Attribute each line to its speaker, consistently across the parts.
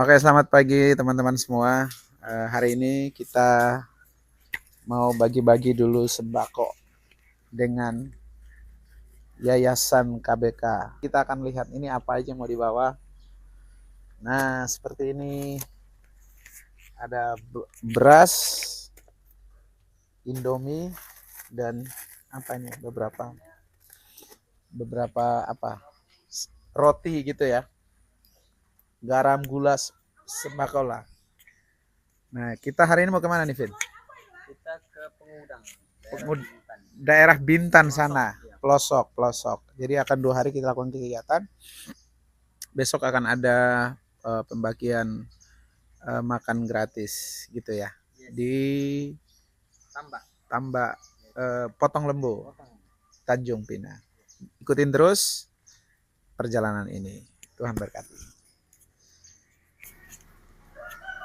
Speaker 1: Oke, selamat pagi teman-teman semua. Hari ini kita mau bagi-bagi dulu sembako dengan Yayasan KBK. Kita akan lihat ini apa aja yang mau dibawa. Nah, seperti ini ada beras, Indomie, dan apa ini beberapa apa roti gitu ya, garam, gula, sembako lah. Nah, kita hari ini mau kemana nih, Vin?
Speaker 2: Kita ke Pengudang,
Speaker 1: Daerah Bintan sana, pelosok, pelosok. Jadi akan 2 hari kita lakukan kegiatan. Besok akan ada pembagian makan gratis gitu ya di Tambak Potong Lembu, Tanjung Pinang. Ikutin terus perjalanan ini. Tuhan berkati.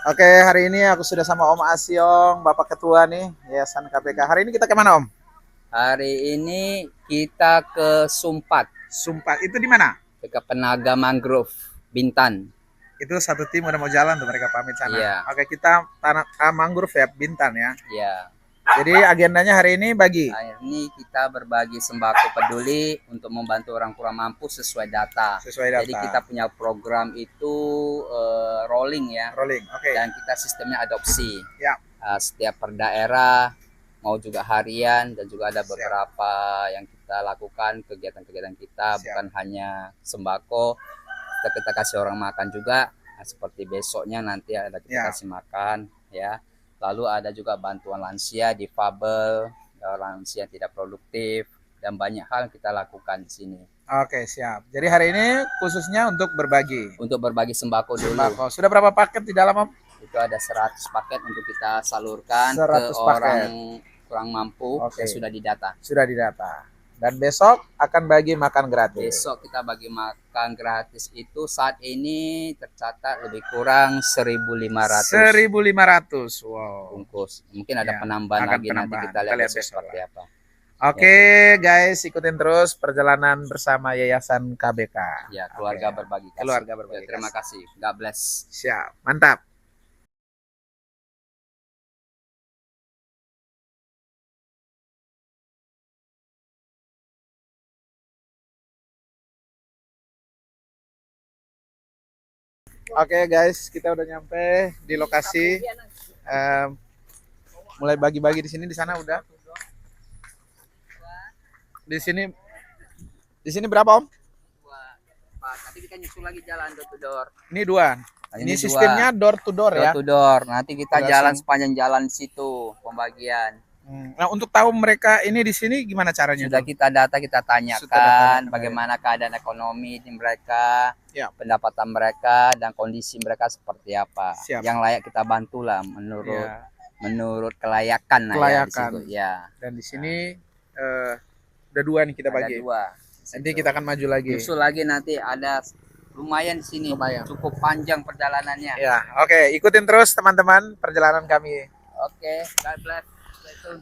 Speaker 1: Oke, hari ini aku sudah sama Om Asyong, Bapak Ketua nih, Yayasan KPK. Hari ini kita kemana, Om?
Speaker 2: Hari ini kita ke Sumpat,
Speaker 1: Sumpat, itu di mana?
Speaker 2: ke Penaga Mangrove, Bintan.
Speaker 1: Itu satu tim udah mau jalan tuh, mereka pamit sana.
Speaker 2: Iya.
Speaker 1: Oke, kita tanah mangrove ya, Bintan ya.
Speaker 2: Ya,
Speaker 1: Jadi agendanya hari ini bagi.
Speaker 2: hari ini kita berbagi sembako peduli untuk membantu orang kurang mampu sesuai data.
Speaker 1: Sesuai data.
Speaker 2: Jadi kita punya program itu rolling ya.
Speaker 1: Rolling, oke.
Speaker 2: Dan kita sistemnya adopsi.
Speaker 1: Ya.
Speaker 2: Setiap per daerah, mau juga harian, dan juga ada beberapa yang kita lakukan kegiatan-kegiatan kita.
Speaker 1: Siap.
Speaker 2: Bukan hanya sembako, kita kasih orang makan juga. Nah, seperti besoknya nanti ada kita kasih makan ya. Lalu ada juga bantuan lansia, difabel, lansia yang tidak produktif, dan banyak hal yang kita lakukan di sini.
Speaker 1: Oke, siap. Jadi hari ini khususnya untuk berbagi.
Speaker 2: Untuk berbagi sembako dulu.
Speaker 1: Sembako. Sudah berapa paket di dalam, Om?
Speaker 2: Itu ada 100 paket untuk kita salurkan
Speaker 1: 100
Speaker 2: ke
Speaker 1: paket.
Speaker 2: orang kurang mampu.
Speaker 1: Oke.
Speaker 2: Yang sudah didata.
Speaker 1: Sudah didata. Dan besok akan bagi makan gratis.
Speaker 2: Besok kita bagi makan gratis itu saat ini tercatat lebih kurang 1.500.
Speaker 1: 1.500. Wow.
Speaker 2: Bungkus. Mungkin ada
Speaker 1: Ya,
Speaker 2: penambahan
Speaker 1: akan
Speaker 2: lagi nanti
Speaker 1: penambahan.
Speaker 2: kita lihat
Speaker 1: Kita lihat
Speaker 2: besok seperti apa.
Speaker 1: Oke, guys, ikutin terus perjalanan bersama Yayasan KBK.
Speaker 2: Ya, keluarga
Speaker 1: Oke.
Speaker 2: berbagi kasih.
Speaker 1: Keluarga berbagi
Speaker 2: Ya, terima
Speaker 1: kasih.
Speaker 2: kasih. God bless.
Speaker 1: Siap, mantap. Oke, guys, kita udah nyampe di lokasi. Mulai bagi-bagi di sini, di sana udah. Di sini berapa, Om?
Speaker 2: Nanti kita nyusul lagi jalan door to door.
Speaker 1: Ini 2. Ini sistemnya door to door ya.
Speaker 2: Door to door. Nanti kita
Speaker 1: Jelasin.
Speaker 2: jalan sepanjang jalan situ pembagian.
Speaker 1: Nah, untuk tahu mereka ini di sini gimana caranya?
Speaker 2: Sudah kita data, kita tanyakan bagaimana keadaan ekonomi di mereka,
Speaker 1: ya,
Speaker 2: pendapatan mereka, dan kondisi mereka seperti apa.
Speaker 1: Siap.
Speaker 2: Yang layak kita bantulah menurut kelayakan.
Speaker 1: Kelayakan.
Speaker 2: Ya, di situ, ya.
Speaker 1: Dan di sini udah 2 nih kita bagi.
Speaker 2: Ada 2.
Speaker 1: Nanti kita akan maju lagi.
Speaker 2: Nyusul lagi nanti ada lumayan di sini. Lumayan. Cukup panjang perjalanannya.
Speaker 1: Ya, oke, ikutin terus teman-teman perjalanan kami.
Speaker 2: Oke, God bless.
Speaker 1: Oke,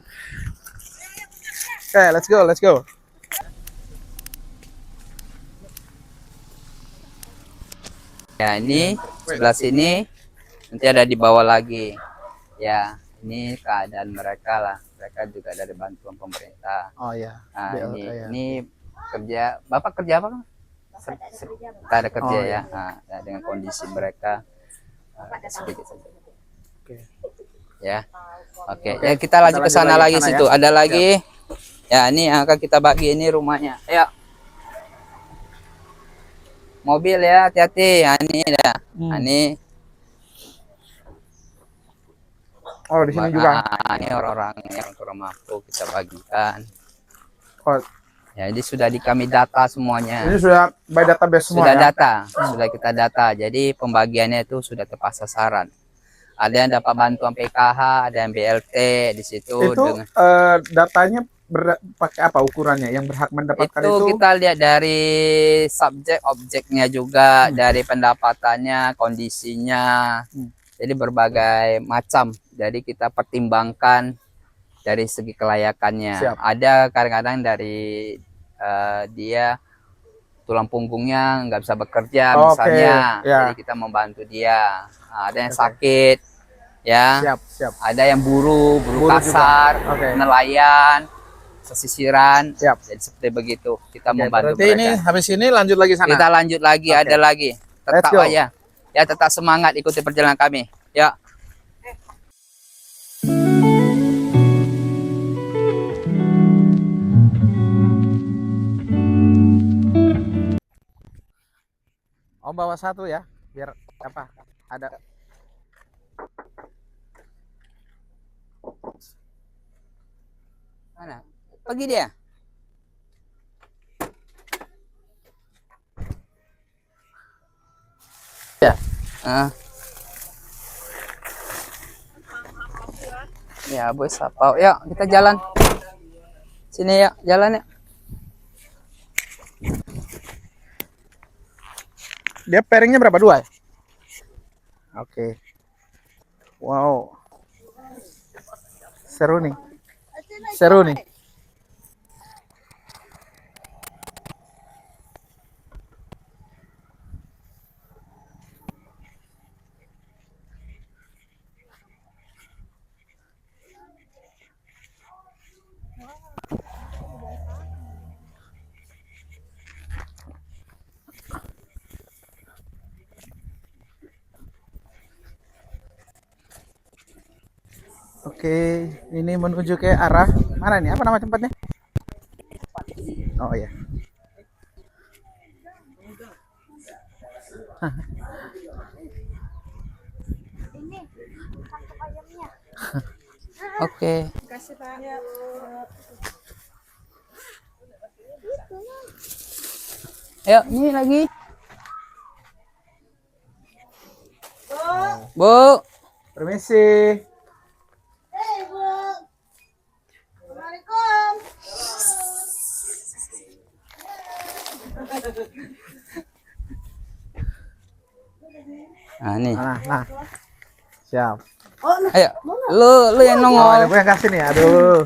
Speaker 1: let's go, let's go.
Speaker 2: Ya, ini sebelah sini nanti ada di bawah lagi. Ya, ini keadaan mereka lah. Mereka juga dari bantuan pemerintah.
Speaker 1: Oh ya.
Speaker 2: Nah, ini kerja. Bapak kerja apa? Kita ada kerja ya. Nah, dengan kondisi mereka sedikit saja.
Speaker 1: Oke.
Speaker 2: Ya. Oke. Ya, kita lanjut ke sana lagi situ. Ya. Ada lagi. Ya, ini akan kita bagi ini rumahnya. Ya. Mobil ya, hati-hati. Ya, ini ya. Nah, ini.
Speaker 1: Oh, di sini juga.
Speaker 2: Ini orang-orang yang kurang mampu kita bagikan.
Speaker 1: Oh.
Speaker 2: Ya, ini sudah kami data semuanya.
Speaker 1: Ini sudah by database semua.
Speaker 2: Sudah data, sudah kita data. Jadi pembagiannya itu sudah tepat sasaran. Ada yang dapat bantuan PKH, ada yang BLT di situ.
Speaker 1: Itu dengan, datanya pakai apa ukurannya? Yang berhak mendapatkan itu?
Speaker 2: Kita lihat dari subjek objeknya juga, dari pendapatannya, kondisinya. Jadi berbagai macam. Jadi kita pertimbangkan dari segi kelayakannya. Siap. Ada kadang-kadang dari dia tulang punggungnya nggak bisa bekerja
Speaker 1: Oke,
Speaker 2: misalnya,
Speaker 1: ya.
Speaker 2: jadi kita membantu dia. Nah, ada yang
Speaker 1: Oke.
Speaker 2: sakit, ya,
Speaker 1: Siap, siap.
Speaker 2: ada yang buru
Speaker 1: Buru
Speaker 2: kasar,
Speaker 1: juga. Oke.
Speaker 2: nelayan, pesisiran,
Speaker 1: Siap.
Speaker 2: jadi seperti begitu kita
Speaker 1: Oke,
Speaker 2: membantu
Speaker 1: berarti ini
Speaker 2: mereka.
Speaker 1: habis ini lanjut lagi sana.
Speaker 2: Kita lanjut lagi,
Speaker 1: Oke.
Speaker 2: ada lagi,
Speaker 1: Let's
Speaker 2: tetap
Speaker 1: go.
Speaker 2: aja, ya tetap semangat ikuti perjalanan kami, ya.
Speaker 1: Om bawa satu ya, biar apa? Ada.
Speaker 2: Mana? Pergi dia. Ya. Ya, boy sapau. Ya, kita jalan. Sini ya, jalan ya.
Speaker 1: Dia pairingnya berapa? 2 ya? Oke. Wow. Seru nih. Seru nih. Oke, ini menuju ke arah mana nih? Apa nama tempatnya? Oh iya.
Speaker 2: Oke. Ayo, ini lagi. Bu.
Speaker 1: Permisi.
Speaker 3: Assalamualaikum.
Speaker 2: Nah, nih.
Speaker 1: Nah. Siap.
Speaker 2: Ayo. Lu yang
Speaker 1: Oh,
Speaker 2: nongol.
Speaker 1: ada Bu yang kasih nih. Aduh.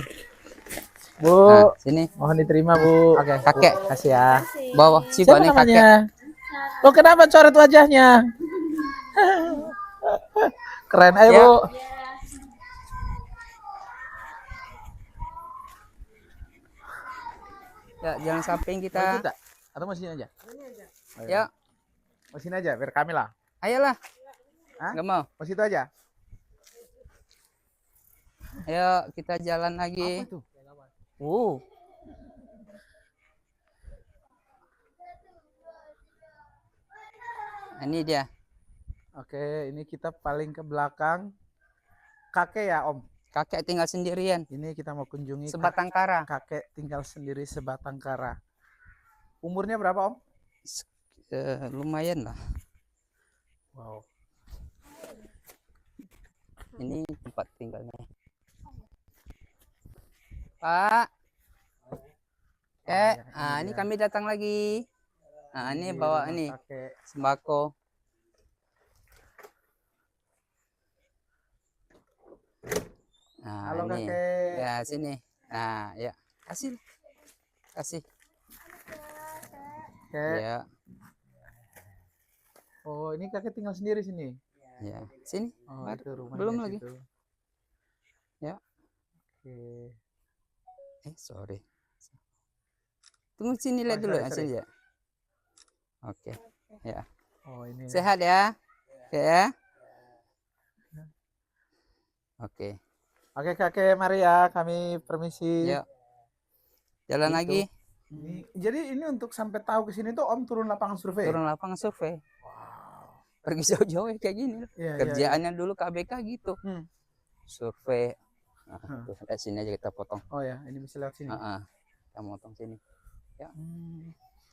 Speaker 1: Bu,
Speaker 2: Nah, sini.
Speaker 1: mohon diterima, Bu. Oke,
Speaker 2: Kakek.
Speaker 1: Bu, kasih ya.
Speaker 2: Bawa siapa
Speaker 1: Siapa
Speaker 2: nih kakek?
Speaker 1: namanya? Lo kenapa coret wajahnya? Keren, ayo,
Speaker 2: Ya.
Speaker 1: Bu.
Speaker 2: Ya, jangan samping
Speaker 1: Mau
Speaker 2: kita.
Speaker 1: ikut tak? Atau mau sini aja? Oh,
Speaker 2: Ya,
Speaker 1: mau sini aja, biar kami lah.
Speaker 2: ayolah.
Speaker 1: Hah?
Speaker 2: Nggak mau.
Speaker 1: Mau situ aja?
Speaker 2: Ayo, kita jalan lagi.
Speaker 1: Apa itu?
Speaker 2: Nah, ini dia.
Speaker 1: Oke, ini kita paling ke belakang. Kakek ya, Om?
Speaker 2: Kakek tinggal sendirian.
Speaker 1: Ini kita mau kunjungi
Speaker 2: Sebatang kara.
Speaker 1: kakek tinggal sendiri sebatang kara. Umurnya berapa, Om?
Speaker 2: Lumayan lah.
Speaker 1: Wow.
Speaker 2: Ini tempat tinggalnya. Pak. Ini kami datang lagi. Nah, ini bawa
Speaker 1: rumah
Speaker 2: ini
Speaker 1: kakek.
Speaker 2: sembako. Nah,
Speaker 1: Halo,
Speaker 2: ini.
Speaker 1: kakek.
Speaker 2: Ya, sini. Nah, ya. Kasih. Kasih.
Speaker 1: Kakek.
Speaker 2: Ya,
Speaker 1: Oh, ini kakek tinggal sendiri sini.
Speaker 2: ya. Sini.
Speaker 1: Oh,
Speaker 2: Baru.
Speaker 1: itu rumahnya
Speaker 2: Belum lagi.
Speaker 1: situ.
Speaker 2: Ya.
Speaker 1: Oke.
Speaker 2: Sorry. Tunggu sini lihat dulu.
Speaker 1: sorry.
Speaker 2: Sini ya. Oke. Ya.
Speaker 1: Oh, ini.
Speaker 2: Sehat ya. Oke ya. Oke.
Speaker 1: Oke, kakek, mari ya, kami permisi.
Speaker 2: Yuk. Jalan
Speaker 1: Gitu.
Speaker 2: lagi.
Speaker 1: Jadi ini untuk sampai tahu ke sini tuh Om turun lapangan survei.
Speaker 2: Turun lapangan survei.
Speaker 1: Wow.
Speaker 2: Pergi jauh-jauh kayak gini.
Speaker 1: Iya,
Speaker 2: Kerjaannya dulu KBK gitu.
Speaker 1: Hmm.
Speaker 2: Survei. Nah, tuh, dari sini aja kita potong.
Speaker 1: Oh ya, ini bisa lewat sini.
Speaker 2: Kita potong sini. Ya.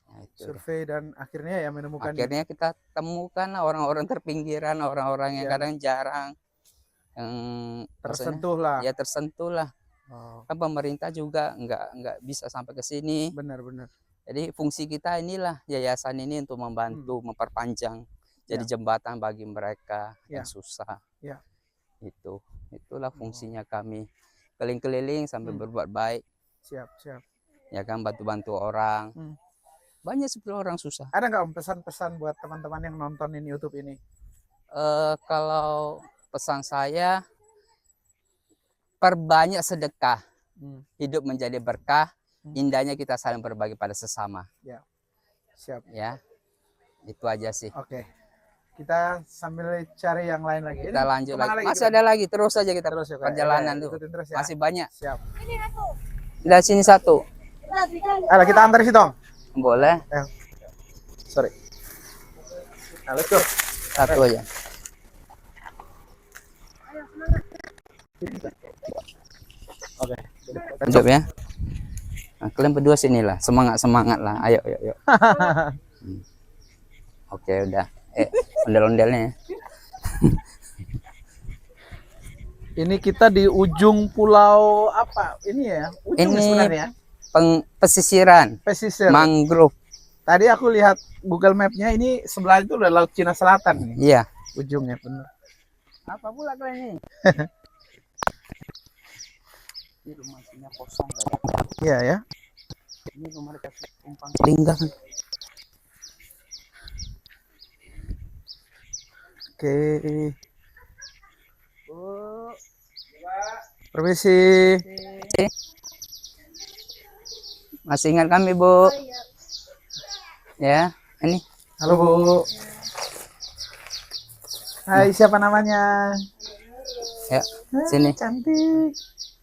Speaker 2: Nah, itu
Speaker 1: Survei dan akhirnya ya menemukan.
Speaker 2: akhirnya kita temukan orang-orang terpinggiran, orang-orang yang kadang jarang yang
Speaker 1: tersentuh lah.
Speaker 2: Ya tersentuh lah.
Speaker 1: Oh.
Speaker 2: Kan pemerintah juga nggak bisa sampai ke sini.
Speaker 1: Benar-benar.
Speaker 2: Jadi fungsi kita inilah yayasan ini untuk membantu memperpanjang jadi jembatan bagi mereka yang susah.
Speaker 1: Ya.
Speaker 2: Itulah fungsinya kami keliling-keliling sambil berbuat baik.
Speaker 1: Siap.
Speaker 2: Ya kan bantu-bantu orang. Banyak sebetulnya orang susah.
Speaker 1: Ada nggak Om pesan-pesan buat teman-teman yang nontonin YouTube ini?
Speaker 2: Kalau pesan saya, perbanyak sedekah, hidup menjadi berkah, indahnya kita saling berbagi pada sesama.
Speaker 1: Ya, siap.
Speaker 2: Ya, itu aja sih.
Speaker 1: Oke, kita sambil cari yang lain lagi.
Speaker 2: Kita lanjut lagi. Masih
Speaker 1: kita?
Speaker 2: ada lagi, terus aja kita
Speaker 1: Terus ya, Kak?
Speaker 2: perjalanan tuh.
Speaker 1: Ikutin terus ya.
Speaker 2: Masih banyak.
Speaker 1: Siap.
Speaker 2: Dari sini satu.
Speaker 1: Ayo kita antar situ Om.
Speaker 2: Boleh.
Speaker 1: Sorry. Nah, let's go.
Speaker 2: Satu aja.
Speaker 1: Oke.
Speaker 2: Hidup ya. Nah, kalian berdua sinilah, semangat lah. Ayo. Oke, udah. Ondel-ondelnya ya.
Speaker 1: Ini kita di ujung pulau apa? Ini ya? Ujung
Speaker 2: Ini
Speaker 1: sebenarnya.
Speaker 2: pesisiran,
Speaker 1: Pesisir.
Speaker 2: mangrove.
Speaker 1: Tadi aku lihat Google Map-nya, ini sebelah itu udah Laut Cina Selatan nih.
Speaker 2: Iya.
Speaker 1: Ujungnya bener.
Speaker 2: Apa pula kalian ini? Ini rumahnya kosong.
Speaker 1: Iya ya.
Speaker 2: Ini rumah dikasih tumpang linggang.
Speaker 1: Oke. Permisi.
Speaker 2: Masih ingat kami, Bu? Ya, ini.
Speaker 1: Halo Bu. Hai, siapa namanya?
Speaker 2: Ya, sini.
Speaker 1: Cantik.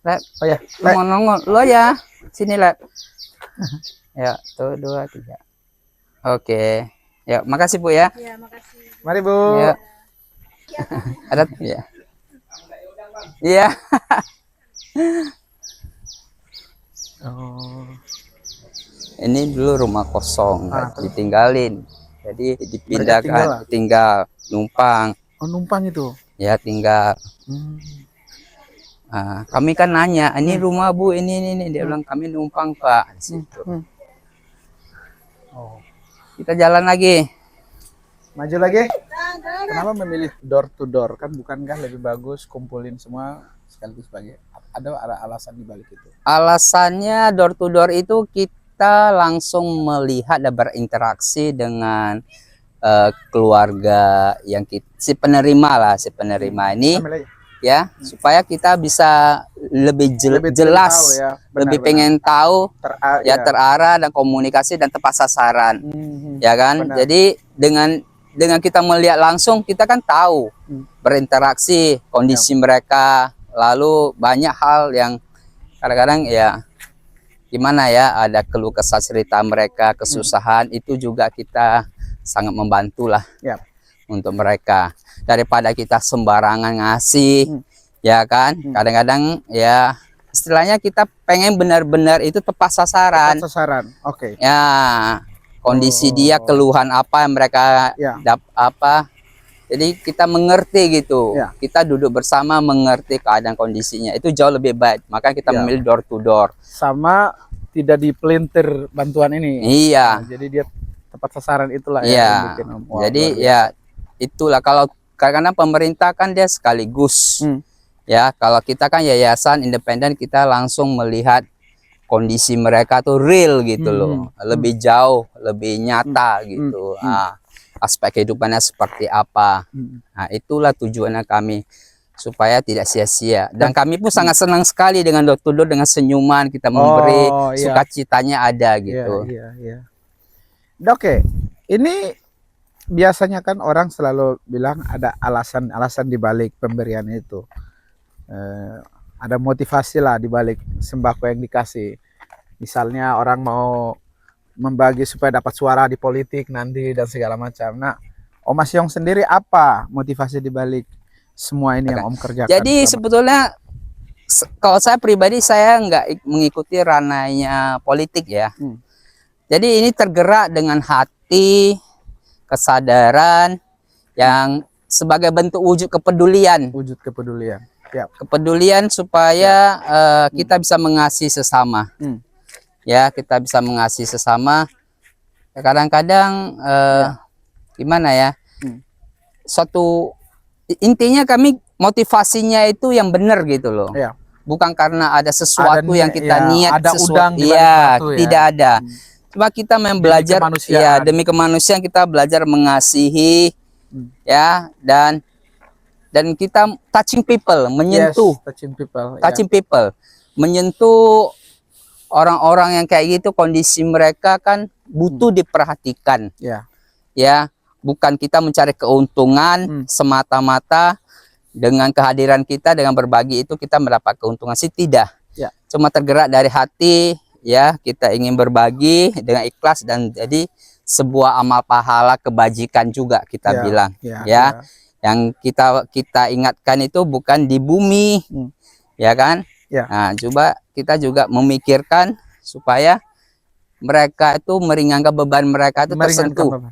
Speaker 2: Lep.
Speaker 1: Oh ya,
Speaker 2: Lu mau nongol, lu aja. Sini, Lep. Ya, tuh 2, 3. Oke. Ya, makasih Bu ya.
Speaker 3: Ya, makasih.
Speaker 1: mari Bu.
Speaker 2: Ya. Ada ya. Iya.
Speaker 1: Oh.
Speaker 2: Ini dulu rumah kosong, ditinggalin. Jadi dipindahkan, tinggal numpang.
Speaker 1: Oh, numpang itu.
Speaker 2: Ya, tinggal. Nah, kami kan nanya, ini rumah Bu, ini. Dia bilang kami numpang Pak. Di situ.
Speaker 1: Oh.
Speaker 2: Kita jalan lagi.
Speaker 1: Maju lagi. Kenapa memilih door to door? Kan bukankah lebih bagus kumpulin semua sekaligus sebagai ada alasan di balik itu?
Speaker 2: Alasannya door to door itu kita langsung melihat dan berinteraksi dengan keluarga yang si penerima ini ya, supaya kita bisa lebih jelas,
Speaker 1: tahu ya,
Speaker 2: lebih pengen tahu terarah dan komunikasi dan tepat sasaran. Ya kan?
Speaker 1: Benar.
Speaker 2: Jadi dengan kita melihat langsung, kita kan tahu berinteraksi kondisi mereka, lalu banyak hal yang kadang-kadang ya gimana ya, ada keluh kesah cerita mereka, kesusahan, itu juga kita sangat membantu lah untuk mereka, daripada kita sembarangan ngasih. Ya kan, kadang-kadang ya istilahnya kita pengen benar-benar itu tepat sasaran.
Speaker 1: Oke.
Speaker 2: Ya, kondisi dia, keluhan apa yang mereka apa, jadi kita mengerti gitu. Kita duduk bersama mengerti keadaan kondisinya, itu jauh lebih baik. Maka kita memilih door to door. Sama
Speaker 1: tidak dipelintir bantuan ini.
Speaker 2: Iya.
Speaker 1: Nah, jadi dia tepat sasaran, itulah
Speaker 2: ya. Jadi ya itulah, kalau karena pemerintah kan dia sekaligus. Ya, kalau kita kan yayasan independen, kita langsung melihat kondisi mereka tuh real gitu loh, lebih jauh, lebih nyata gitu. Aspek kehidupannya seperti apa. Nah, itulah tujuannya kami, supaya tidak sia-sia. Dan kami pun sangat senang sekali dengan door to door, dengan senyuman kita memberi, sukacitanya ada gitu.
Speaker 1: Iya. Oke, ini biasanya kan orang selalu bilang ada alasan di balik pemberian itu. Ada motivasi lah di balik sembako yang dikasih. Misalnya orang mau membagi supaya dapat suara di politik nanti dan segala macam. Nah, Om Mas Yong sendiri apa motivasi di balik semua ini yang Om kerjakan?
Speaker 2: Jadi sebetulnya kalau saya pribadi, saya nggak mengikuti ranahnya politik ya. Jadi ini tergerak dengan hati, kesadaran yang sebagai bentuk wujud kepedulian. Kepedulian supaya kita bisa mengasihi sesama. Ya, kita bisa mengasihi sesama. Kadang-kadang gimana ya? Suatu intinya kami motivasinya itu yang benar gitu loh. Bukan karena ada sesuatu yang kita niat
Speaker 1: ada
Speaker 2: sesuatu.
Speaker 1: udang
Speaker 2: Iya, tidak ada. Coba kita belajar ya demi kemanusiaan, kita belajar mengasihi ya, dan kita touching people, menyentuh touching people, menyentuh orang-orang yang kayak gitu. Kondisi mereka kan butuh diperhatikan ya, bukan kita mencari keuntungan semata-mata. Dengan kehadiran kita, dengan berbagi itu kita mendapat keuntungan sih, tidak cuma tergerak dari hati ya, kita ingin berbagi dengan ikhlas, dan jadi sebuah amal pahala kebajikan juga kita bilang ya. Yang kita ingatkan itu bukan di bumi ya kan. Nah, coba kita juga memikirkan supaya mereka itu meringankan beban mereka itu tersentuh.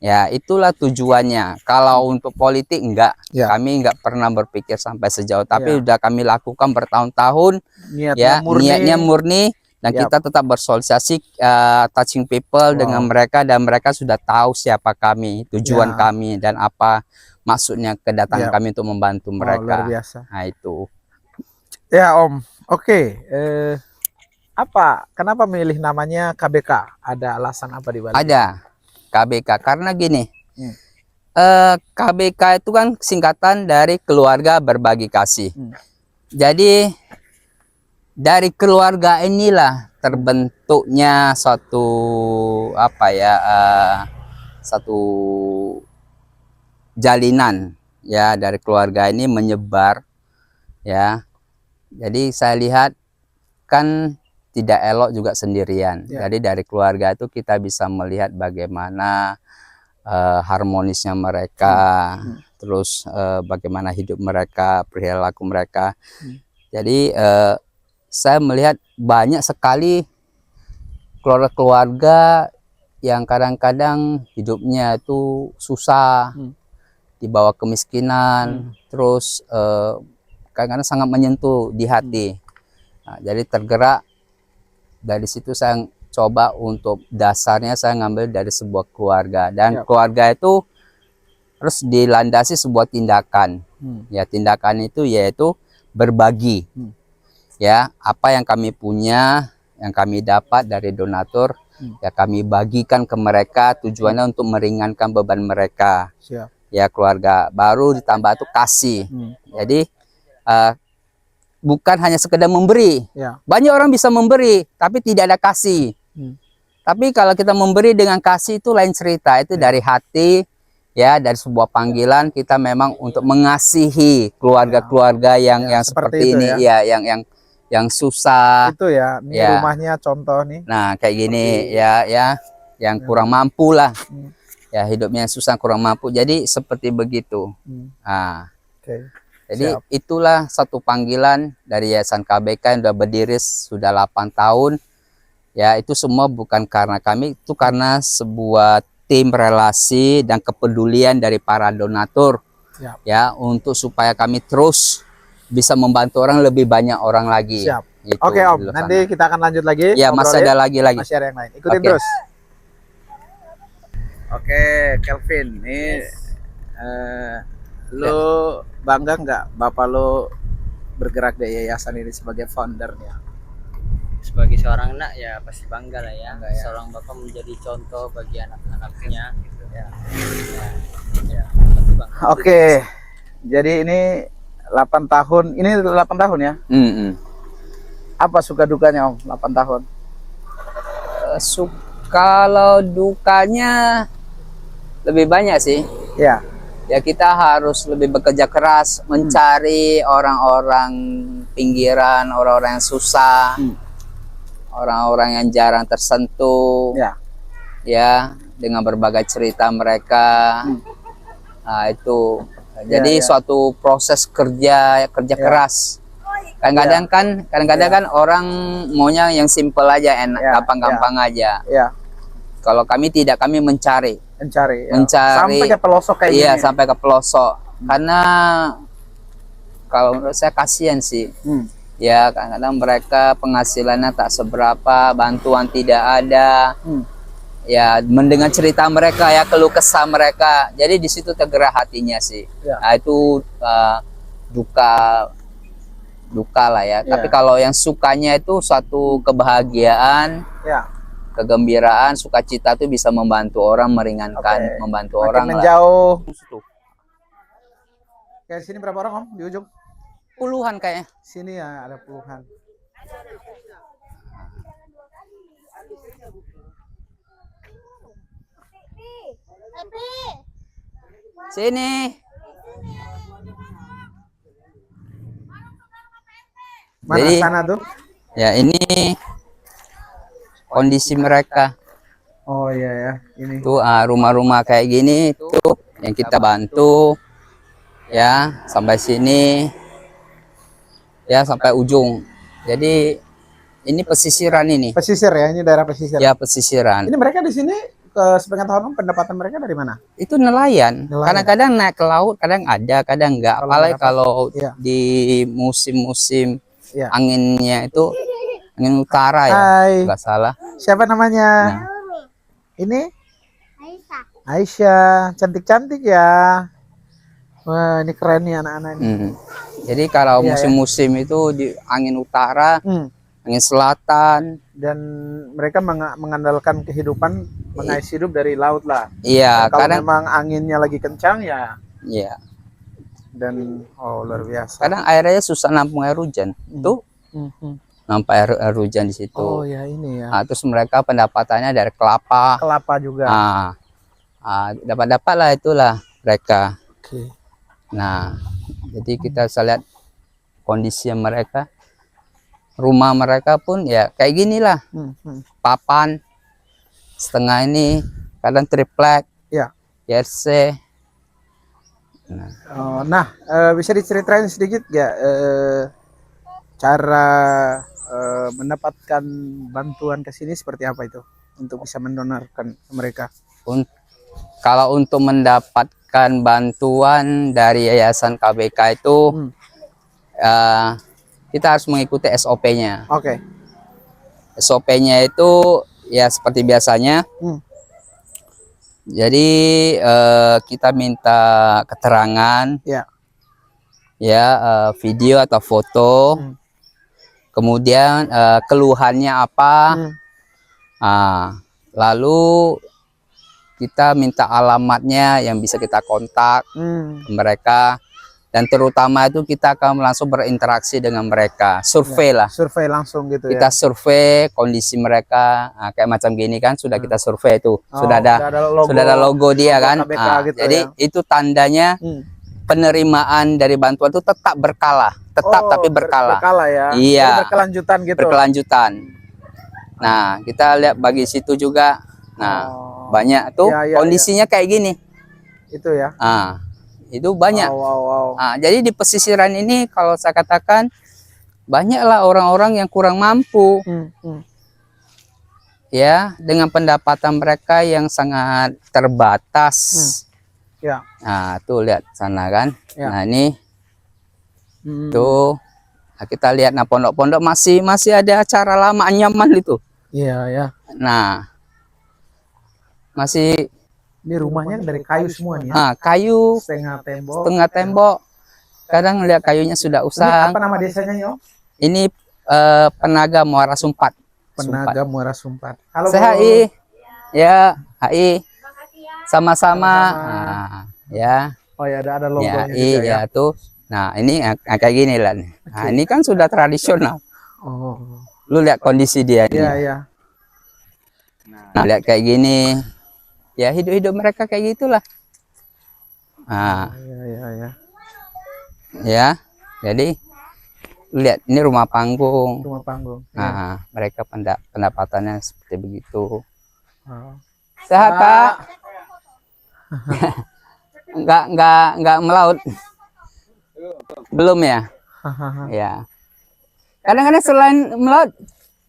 Speaker 2: Ya, itulah tujuannya. Kalau untuk politik enggak, kami enggak pernah berpikir sampai sejauh, tapi udah kami lakukan bertahun-tahun ya, niatnya murni, dan kita tetap bersosialisasi touching people dengan mereka, dan mereka sudah tahu siapa kami, tujuan kami, dan apa maksudnya kedatangan kami untuk membantu mereka.
Speaker 1: Luar biasa.
Speaker 2: Nah, itu.
Speaker 1: Ya, Om. Oke. Kenapa milih namanya KBK? Ada alasan apa di balik?
Speaker 2: Ada. KBK karena gini, KBK itu kan singkatan dari keluarga berbagi kasih. Jadi dari keluarga inilah terbentuknya satu satu jalinan ya, dari keluarga ini menyebar ya. Jadi saya lihat kan tidak elok juga sendirian. Jadi dari keluarga itu kita bisa melihat bagaimana harmonisnya mereka, terus bagaimana hidup mereka, perilaku mereka. Jadi saya melihat banyak sekali keluarga-keluarga yang kadang-kadang hidupnya itu susah, di bawah kemiskinan, terus kadang-kadang sangat menyentuh di hati. Nah, jadi tergerak dari situ, saya coba untuk dasarnya saya ngambil dari sebuah keluarga, dan keluarga itu harus dilandasi sebuah tindakan. Ya, tindakan itu yaitu berbagi. Ya, apa yang kami punya, yang kami dapat dari donatur, ya kami bagikan ke mereka, tujuannya untuk meringankan beban mereka. Ya, keluarga baru ditambah itu kasih. Jadi bukan hanya sekedar memberi. Banyak orang bisa memberi, tapi tidak ada kasih. Tapi kalau kita memberi dengan kasih itu lain cerita. Itu dari hati, ya, dari sebuah panggilan kita memang untuk mengasihi keluarga-keluarga yang seperti ini, ya, yang susah.
Speaker 1: Itu ya, ini rumahnya contoh nih.
Speaker 2: Nah, kayak gini ya, yang kurang mampu lah. Ya, hidupnya susah, kurang mampu. Jadi seperti begitu. Nah. Jadi itulah satu panggilan dari Yayasan KBK yang sudah berdiri sudah 8 tahun. Ya, itu semua bukan karena kami, itu karena sebuah tim relasi dan kepedulian dari para donatur. Ya, untuk supaya kami terus bisa membantu orang, lebih banyak orang lagi.
Speaker 1: Oke, Om, nanti kita akan lanjut lagi.
Speaker 2: Ya, masih ada lagi.
Speaker 1: Masih ada yang lain. Ikutin terus. Oke, Kelvin, ini lo bangga nggak bapak lo bergerak di yayasan ini sebagai foundernya?
Speaker 3: Sebagai seorang anak ya pasti bangga lah ya. Seorang bapak menjadi contoh bagi anak-anaknya. Pasti bangga.
Speaker 1: Oke, jadi ini 8 tahun. Ini 8 tahun ya? Apa suka dukanya, Om, 8 tahun?
Speaker 2: Kalau dukanya lebih banyak sih. Ya, kita harus lebih bekerja keras mencari orang-orang pinggiran, orang-orang yang susah, orang-orang yang jarang tersentuh. Ya, dengan berbagai cerita mereka. Nah, itu jadi suatu proses kerja keras. Kadang-kadang kan orang maunya yang simple aja, enak, gampang-gampang aja. Kalau kami tidak, kami mencari
Speaker 1: sampai ke pelosok kayak gini.
Speaker 2: Sampai ke pelosok. Karena kalau menurut saya kasihan sih. Ya, kadang-kadang mereka penghasilannya tak seberapa, bantuan tidak ada. Ya, mendengar cerita mereka, ya, keluh kesah mereka. Jadi di situ tergerak hatinya sih. Nah, itu duka lah ya. Tapi kalau yang sukanya itu suatu kebahagiaan. kegembiraan, sukacita itu bisa membantu orang, meringankan, membantu
Speaker 1: Makin
Speaker 2: orang lah.
Speaker 1: menjauh. Kayak sini berapa orang Om di ujung?
Speaker 2: Puluhan kayaknya.
Speaker 1: Sini ya ada puluhan.
Speaker 2: Sini.
Speaker 1: Mana
Speaker 2: Jadi,
Speaker 1: sana tuh?
Speaker 2: ya ini kondisi mereka.
Speaker 1: Oh iya ya, ini.
Speaker 2: Tuh rumah-rumah kayak gini tuh yang kita bantu ya sampai sini ya sampai ujung. Jadi ini pesisiran ini.
Speaker 1: Pesisir ya, ini daerah pesisir.
Speaker 2: Ya pesisiran.
Speaker 1: Ini mereka di sini sebagian tahun pendapatan mereka dari mana?
Speaker 2: Itu nelayan. Kadang-kadang naik ke laut, kadang ada, kadang enggak. Apalagi kalau
Speaker 1: ya.
Speaker 2: di musim-musim
Speaker 1: ya.
Speaker 2: Anginnya itu angin utara ya, nggak salah.
Speaker 1: Siapa namanya? Nah. Ini? Aisyah. Aisyah, cantik-cantik ya. Wah, ini keren nih anak-anak ini.
Speaker 2: Jadi kalau musim-musim itu di angin utara, angin selatan,
Speaker 1: dan mereka mengandalkan kehidupan mengais hidup dari laut lah.
Speaker 2: Iya,
Speaker 1: kalau memang anginnya lagi kencang ya.
Speaker 2: Iya.
Speaker 1: Dan luar biasa.
Speaker 2: Kadang airnya susah nampung air hujan. Tuh. Nampak air hujan di situ.
Speaker 1: Oh ya ini ya.
Speaker 2: Nah, terus mereka pendapatannya dari kelapa.
Speaker 1: Kelapa juga.
Speaker 2: Dapat lah itulah mereka.
Speaker 1: Oke.
Speaker 2: Nah, jadi kita bisa lihat kondisi mereka. Rumah mereka pun ya kayak gini lah. Papan setengah ini, kadang triplek.
Speaker 1: Ya.
Speaker 2: Jersey.
Speaker 1: Nah, bisa diceritain sedikit ya cara mendapatkan bantuan ke sini seperti apa itu untuk bisa mendonorkan mereka?
Speaker 2: Kalau untuk mendapatkan bantuan dari Yayasan KBK itu kita harus mengikuti SOP-nya.
Speaker 1: Oke.
Speaker 2: SOP-nya itu ya seperti biasanya. Jadi kita minta keterangan, video atau foto. Kemudian keluhannya apa, lalu kita minta alamatnya yang bisa kita kontak mereka, dan terutama itu kita akan langsung berinteraksi dengan mereka, survei lah.
Speaker 1: Survei langsung gitu
Speaker 2: kita survei kondisi mereka, kayak macam gini kan sudah kita survei itu, sudah ada logo dia kan, gitu jadi itu tandanya penerimaan dari bantuan itu tetap berkala. Tapi berkala.
Speaker 1: Berkala ya.
Speaker 2: Iya.
Speaker 1: Jadi berkelanjutan gitu.
Speaker 2: Berkelanjutan. Nah, kita lihat bagi situ juga. Nah, banyak tuh kondisinya kayak gini.
Speaker 1: Itu ya.
Speaker 2: Itu banyak. Jadi di pesisiran ini kalau saya katakan banyaklah orang-orang yang kurang mampu. Ya, dengan pendapatan mereka yang sangat terbatas. Nah, tuh lihat sana kan. Nah, ini tuh kita lihat, nah pondok-pondok masih ada acara lama nyaman itu.
Speaker 1: Iya ya.
Speaker 2: Nah, masih
Speaker 1: ini rumahnya dari kayu semua nih ya.
Speaker 2: Kayu
Speaker 1: setengah
Speaker 2: tembok. Kadang lihat kayunya sudah usang.
Speaker 1: Ini apa nama desanya yo?
Speaker 2: Ini Penaga Muara Sumpat.
Speaker 1: Penaga Muara Sumpat. Halo
Speaker 2: HI. Ya, HI. Sama-sama. Ya.
Speaker 1: Oh ya, ada logonya juga
Speaker 2: ya. Tuh. Nah, ini kayak gini lah. Nah, ini kan sudah tradisional. Lu lihat kondisi dia ini.
Speaker 1: Iya.
Speaker 2: Nah, lihat kayak gini. Ya, hidup mereka kayak gitulah. Ya. Jadi lihat ini rumah panggung. Nah, mereka pendapatannya seperti begitu. Sehat, Pak? Enggak melaut. Belum ya? Ya. Kadang-kadang selain melaut,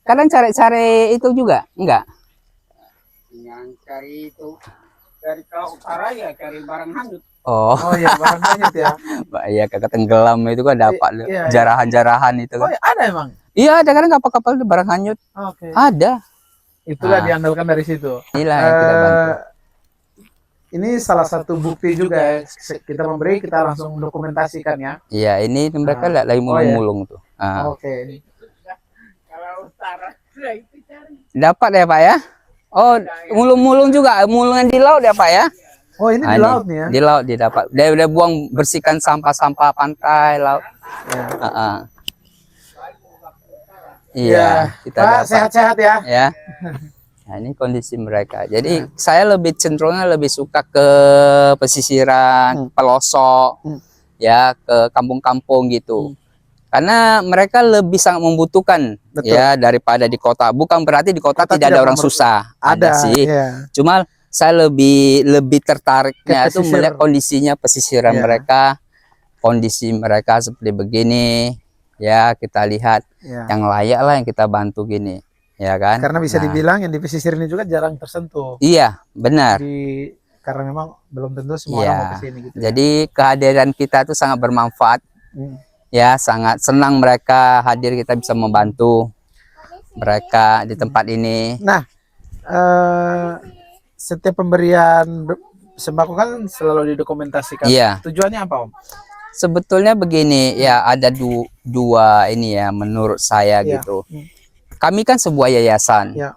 Speaker 2: kadang cari itu juga, enggak?
Speaker 4: Yang cari itu dari ke utara ya cari barang hanyut.
Speaker 2: Oh
Speaker 1: iya, barang hanyut ya.
Speaker 2: Iya, kakak tenggelam itu kan dapat jarahan-jarahan itu kan.
Speaker 1: Oh, ada emang?
Speaker 2: Iya, ada kadang kapal-kapal itu barang hanyut. Ada.
Speaker 1: Itulah diandalkan dari situ.
Speaker 2: Inilah yang kita bantu.
Speaker 1: Ini salah satu bukti juga ya. Kita memberi, kita langsung dokumentasikan ya.
Speaker 2: Iya, ini mereka lagi mulung-mulung tuh.
Speaker 1: Oke.
Speaker 4: Kalau utara itu cari.
Speaker 2: Dapat ya Pak ya? Oh, mulung-mulung juga, mulungan di laut ya Pak ya?
Speaker 1: Oh, ini
Speaker 2: Ah,
Speaker 1: di laut nih ya.
Speaker 2: Di laut didapat. Dia udah buang bersihkan sampah-sampah pantai laut.
Speaker 1: Ya.
Speaker 2: Ah.
Speaker 1: Ya,
Speaker 2: Iya, kita
Speaker 1: Pak,
Speaker 2: dapat.
Speaker 1: sehat-sehat ya.
Speaker 2: Ya. Nah, ini kondisi mereka. Jadi saya lebih cenderungnya lebih suka ke pesisiran, pelosok, ya ke kampung-kampung gitu. Karena mereka lebih sangat membutuhkan ya daripada di kota. Bukan berarti di kota tidak ada orang susah. Ada sih.
Speaker 1: Ya.
Speaker 2: Cuma saya lebih tertariknya itu
Speaker 1: pesisir.
Speaker 2: melihat kondisinya pesisiran mereka, kondisi mereka seperti begini. Ya kita lihat yang layak lah yang kita bantu gini. Ya kan?
Speaker 1: Karena bisa dibilang yang di pesisir ini juga jarang tersentuh.
Speaker 2: Iya, benar.
Speaker 1: Karena memang belum tentu semua orang mau ke sini gitu.
Speaker 2: Jadi kehadiran kita itu sangat bermanfaat. Ya, sangat senang mereka hadir, kita bisa membantu mereka di tempat ini.
Speaker 1: Nah, setiap pemberian sembako kan selalu didokumentasikan.
Speaker 2: Iya.
Speaker 1: Tujuannya apa, Om?
Speaker 2: Sebetulnya begini, ya ada dua ini ya menurut saya gitu. Kami kan sebuah yayasan.
Speaker 1: Ya.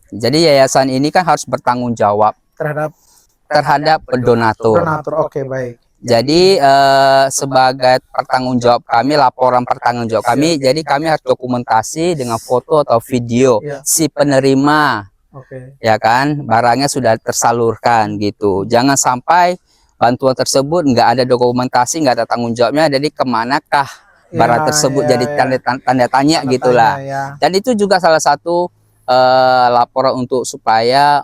Speaker 2: Jadi yayasan ini kan harus bertanggung jawab terhadap donatur.
Speaker 1: Oke, baik.
Speaker 2: Jadi sebagai pertanggung jawab kami, laporan pertanggung jawab kami, jadi kami harus dokumentasi dengan foto atau video si penerima, ya kan, barangnya sudah tersalurkan gitu. Jangan sampai bantuan tersebut nggak ada dokumentasi, nggak ada tanggung jawabnya, jadi kemanakah barang tersebut, jadi tanda tanya gitulah. Dan itu juga salah satu laporan untuk supaya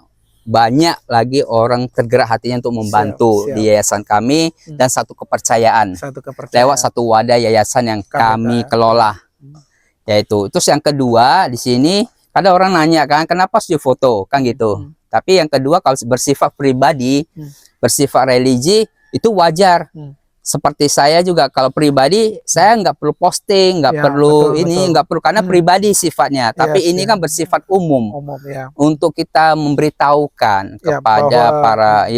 Speaker 2: banyak lagi orang tergerak hatinya untuk membantu di yayasan kami, dan satu kepercayaan lewat satu wadah yayasan yang kami kelola. Yaitu terus yang kedua di sini ada orang nanya kan kenapa harus difoto kan gitu. Tapi yang kedua kalau bersifat pribadi, bersifat religi itu wajar. Seperti saya juga kalau pribadi saya nggak perlu posting, nggak perlu nggak perlu karena pribadi sifatnya. Tapi ini kan bersifat umum untuk kita memberitahukan kepada para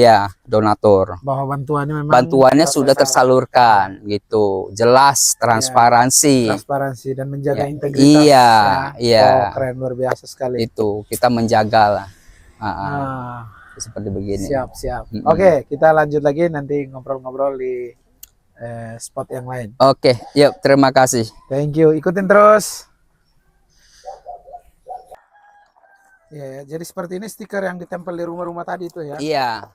Speaker 2: donatur
Speaker 1: bahwa
Speaker 2: bantuannya sudah tersalurkan gitu, jelas, transparansi
Speaker 1: dan menjaga integritas.
Speaker 2: Iya.
Speaker 1: Keren, luar biasa sekali.
Speaker 2: Itu kita menjaga lah. Seperti begini.
Speaker 1: Siap. Oke, kita lanjut lagi nanti ngobrol-ngobrol di spot yang lain.
Speaker 2: Oke, yuk, terima kasih.
Speaker 1: Thank you, ikutin terus. Ya, jadi seperti ini stiker yang ditempel di rumah-rumah tadi itu ya.
Speaker 2: Iya.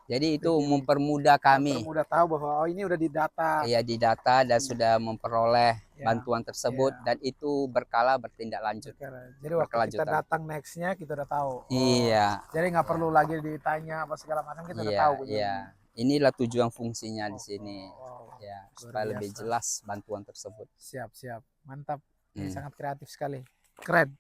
Speaker 2: Jadi itu mempermudah kami.
Speaker 1: Mempermudah tahu bahwa ini udah didata.
Speaker 2: Iya, didata dan sudah memperoleh bantuan tersebut dan itu berkala bertindak lanjut.
Speaker 1: Jadi waktu kita datang nextnya kita udah tahu.
Speaker 2: Iya.
Speaker 1: Jadi nggak perlu lagi ditanya apa segala macam, kita udah tahu.
Speaker 2: Iya. Inilah tujuan fungsinya di sini. Ya, supaya lebih jelas bantuan tersebut.
Speaker 1: Siap. Mantap. Ini sangat kreatif sekali. Keren.